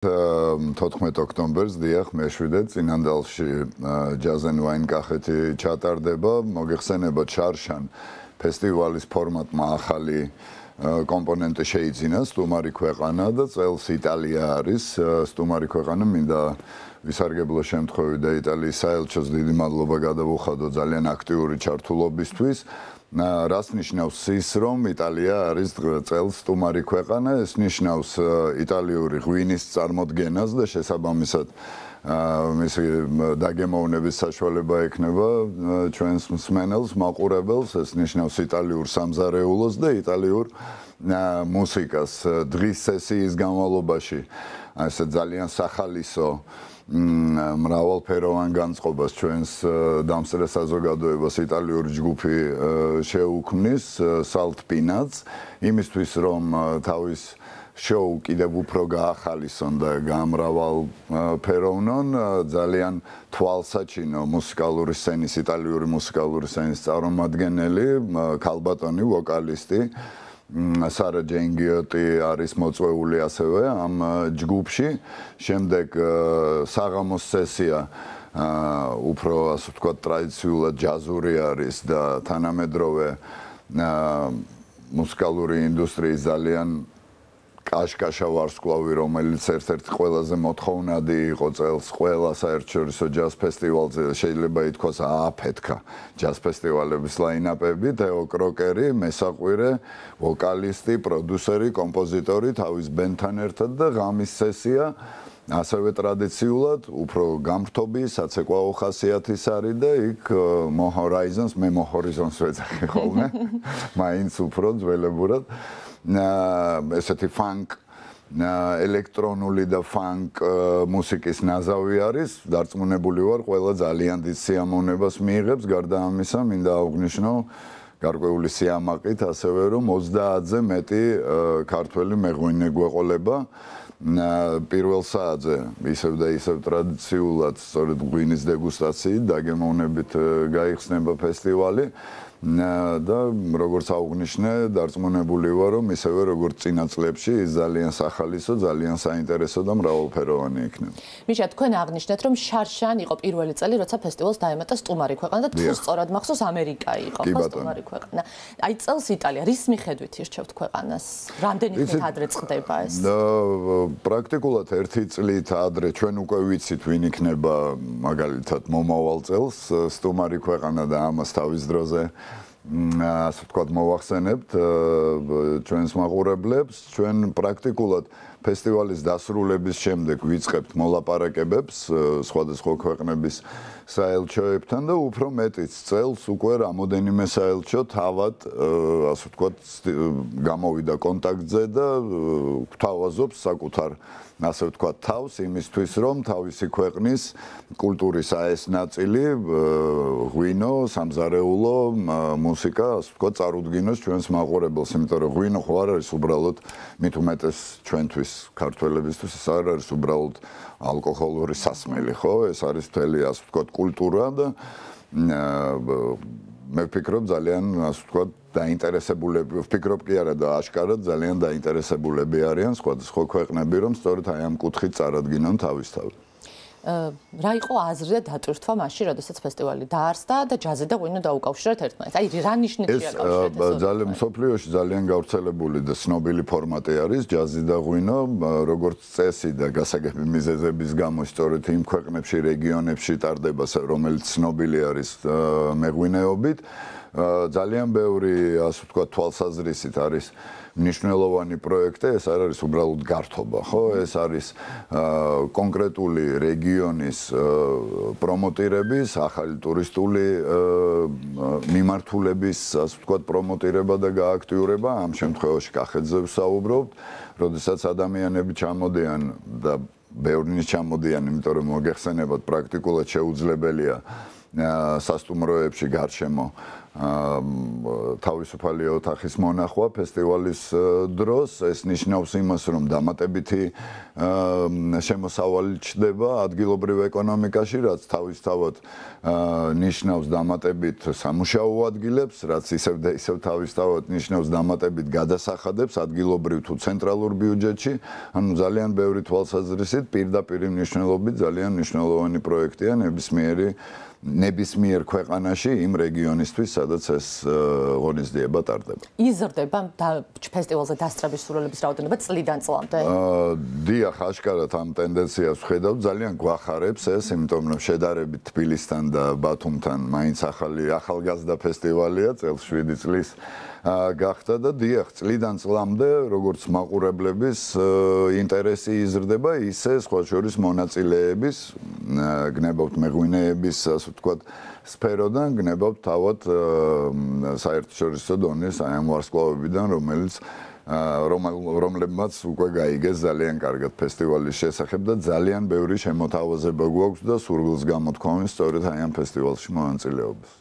14 ოქტომბერს დიახ მეშვიდე წინანდალში Jazz and Wine კახეთი ჩატარდება. მოგეხსენებათ შარშან ფესტივალის ფორმატმა ახალი კომპონენტი შეიძინა, სტუმარი ქვეყანა და წელს იტალია არის. სტუმარი ქვეყანა მინდა ვისარგებლო შემთხვევით და იტალიის საელჩოს დიდი მადლობა გადავუხადო ძალიან აქტიური ჩართულობისთვის. რას ნიშნავს ის, რომ იტალია არის წელს სტუმარი ქვეყანა, ეს ნიშნავს იტალიური ღვინის წარმოდგენას და შესაბამისად მისი დაგემოვნების საშუალება ექნება ჩვენს მსმენელს, მაყურებელს, ეს ნიშნავს იტალიურ სამზარეულოს და იტალიურ მუსიკას დღის სესიის განმავლობაში. ასე ძალიან სახალისო მრავალფეროვან განწყობას ჩვენს დამსწრე საზოგადოებას იტალიური ჯგუფი შეუქმნის Salt Peanuts იმისთვის რომ თავის შოუ კიდევ უფრო გაახალისონ და გამრავალფეროვნონ ძალიან თვალსაჩინო მუსიკალური სცენის იტალიური მუსიკალური სცენის წარმომადგენელი ქალბატონი ვოკალისტი Sara Gengiotti არის მოწვეული ასევე ამ ჯგუფში. შემდეგ საღამოს სესია უფრო ასე ვთქვათ ტრადიციულად ჯაზური არის და თანამედროვე მუსიკალური ინდუსტრიის ძალიან კაშკაშა ვარსკვლავი, რომელიც ერთ-ერთი ყველაზე მოთხოვნადი იყო წელს ყველა საერთაშორისო ჯაზ ფესტივალზე, შეიძლება ითქვას ააფეთქა ჯაზ ფესტივალების ლაინაპები, თეო კროკერი, მესაყვირე, ვოკალისტი, პროდიუსერი, კომპოზიტორი თავის ბენდთან ერთად და ღამის სესია ასევე ტრადიციულად უფრო გამრთობი, საცეკვაო ხასიათის არის და იქ Horizons, მე Horizons ვეძახი ხოლმე, მაინც უფრო ძველებურად. ესეთი ფანკ ელექტრონული და ფანკ მუსიკის ნაზავი არის დარწმუნებული ვარ ყველა ძალიან დიდ სიამოვნებას მიიღებს გარდა ამისა მინდა აღვნიშნო გარკვეული სიამაყით ასევე რომ 30-ზე მეტი ქართველი მეღვინე გვეყოლება პირველ საათზე ისევ და ისევ ტრადიციულად სწორედ ღვინის დეგუსტაციით დაგემოვნებით გაიხსნება ფესტივალი და როგორც აღვნიშნე, დარწმუნებული ვარ, რომ ისევე როგორც წინა წლებში ის ძალიან სახალისო, ძალიან საინტერესო და მრავალფეროვანი იქნება. მიშა, თქვენ აღნიშნეთ, რომ შარშან იყო პირველი წელი, როცა ფესტივალს დაემატა სტუმარი ქვეყანა და თუ სწორად მახსოვს ამერიკა იყო სტუმარი ქვეყანა. აი წელს იტალია, რის მიხედვით ირჩევთ ქვეყანას? რამდენი ხნით ადრე წყდება ეს? პრაქტიკულად ერთი წლით ადრე ჩვენ უკვე ვიცით, ვინ იქნება მაგალითად მომავალ წელს სტუმარი ქვეყანა და ამას თავის დროზე ასე ვთქვათ მოვახსენებთ ჩვენს მაყურებლებს ჩვენ პრაქტიკულად ფესტივალის დასრულების შემდეგ ვიწყებთ მოლაპარაკებებს სხვადასხვა ქვეყნების საელჩოებთან და უფრო მეტიც წელს უკვე რამოდენიმე საელჩო თავად ასე ვთქვათ გამოვიდა კონტაქტზე და გვთავაზობს საკუთარ ასე ვთქვათ თავს იმისთვის რომ თავისი ქვეყნის კულტურის აეს ნაწილი ღვინო, სამზარეულო, მუსიკა ასე ვთქვათ წარუდგინოს ჩვენს მაყურებელს, იმიტომ რომ ღვინო ხო არ არის უბრალოდ მით უმეტეს ჩვენთვის ქართველებისთვის ეს არ არის უბრალოდ ალკოჰოლური სასმელი, ხო? ეს არის მთელი ასე ვთქვათ კულტურა და მე ვფიქრობ ძალიან ასე ვთქვათ დაინტერესებულები, ვფიქრობ კი არა და აშკარად ძალიან დაინტერესებულები არიან სხვადასხვა ქვეყნები, რომ სწორედ აი ამ კუთხით წარადგინონ თავისთავად. რა იყო აზრი და დატვირთვა მაშინ, როდესაც ფესტივალი დაარსდა და ჯაზი და ღვინო დაუკავშირეთ ერთმანეთს? აი რა ნიშნით შეაკავშირეთ ეს? ძალიან მსოფლიოში ძალიან გავრცელებული და ცნობილი ფორმატი არის ჯაზი და ღვინო, როგორც წესი და გასაგები მიზეზების გამო სწორედ იმ ქვეყნებში, რეგიონებში ტარდება, რომელიც ცნობილი არის მეღვინეობით. ძალიან ბევრი ასე ვთქვათ თვალსაზრისით არის მნიშვნელოვანი პროექტი, ეს არ არის უბრალოდ გართობა, ხო? ეს არის კონკრეტული რეგიონის პრომოტირების, ახალი ტურისტული მიმართულების, ასე ვთქვათ, პრომოტირება და გააქტიურება, ამ შემთხვევაში კახეთზე ვსაუბრობთ, როდესაც ადამიანები ჩამოდიან და ბევრნი ჩამოდიან, იმიტომ რომ მოგეხსენებათ პრაქტიკულად შეუძლებელია სასტუმროებში გარშემო თავისუფალი ოთახის მონახვა ფესტივალის დროს. ეს ნიშნავს იმას, რომ დამატებითი შემოსავალი ჩდება ადგილობრივ ეკონომიკაში, რაც თავისთავად ნიშნავს დამატებით სამუშაო ადგილებს, რაც ისევ და ისევ თავისთავად ნიშნავს დამატებით გადასახადებს ადგილობრივ თუ ცენტრალურ ბიუჯეტში. ანუ ძალიან ბევრი თვალსაზრისით პირდაპირ მნიშვნელობით ძალიან მნიშვნელოვანი პროექტია ნებისმიერ ქვეყანაში იმ რეგიონისთვის, სადაც ეს ღონისძიება ტარდება. იზრდება ფესტივალზე დასწრების სურვილების რაოდენობა წლიდან წლამდე? დიახ, აშკარად ამ ტენდენციას ვხედავ, ძალიან გვახარებს ეს, იმიტომ რომ შედარებით თბილისთან და ბათუმთან მაინც ახალგაზრდა ფესტივალია, წელს 7 წლის გახდა და დიახ, წლიდან წლამდე, როგორც მაყურებლების ინტერესი იზრდება, ისე სხვა შორის მონაწილეების, გნებავთ მეღვინეების, ასე ვთქვათ, სფეროდან, გნებავთ თავად საერთაშორისო დონის აი ამ ვარსკვლავებიდან, რომლებმაც უკვე გაიგეს ძალიან კარგად ფესტივალის შესახებ და ძალიან ბევრი შემოთავაზება გვაქვს და სურვილს გამოთქვამს სწორედ აი ამ ფესტივალში მონაწილეობას.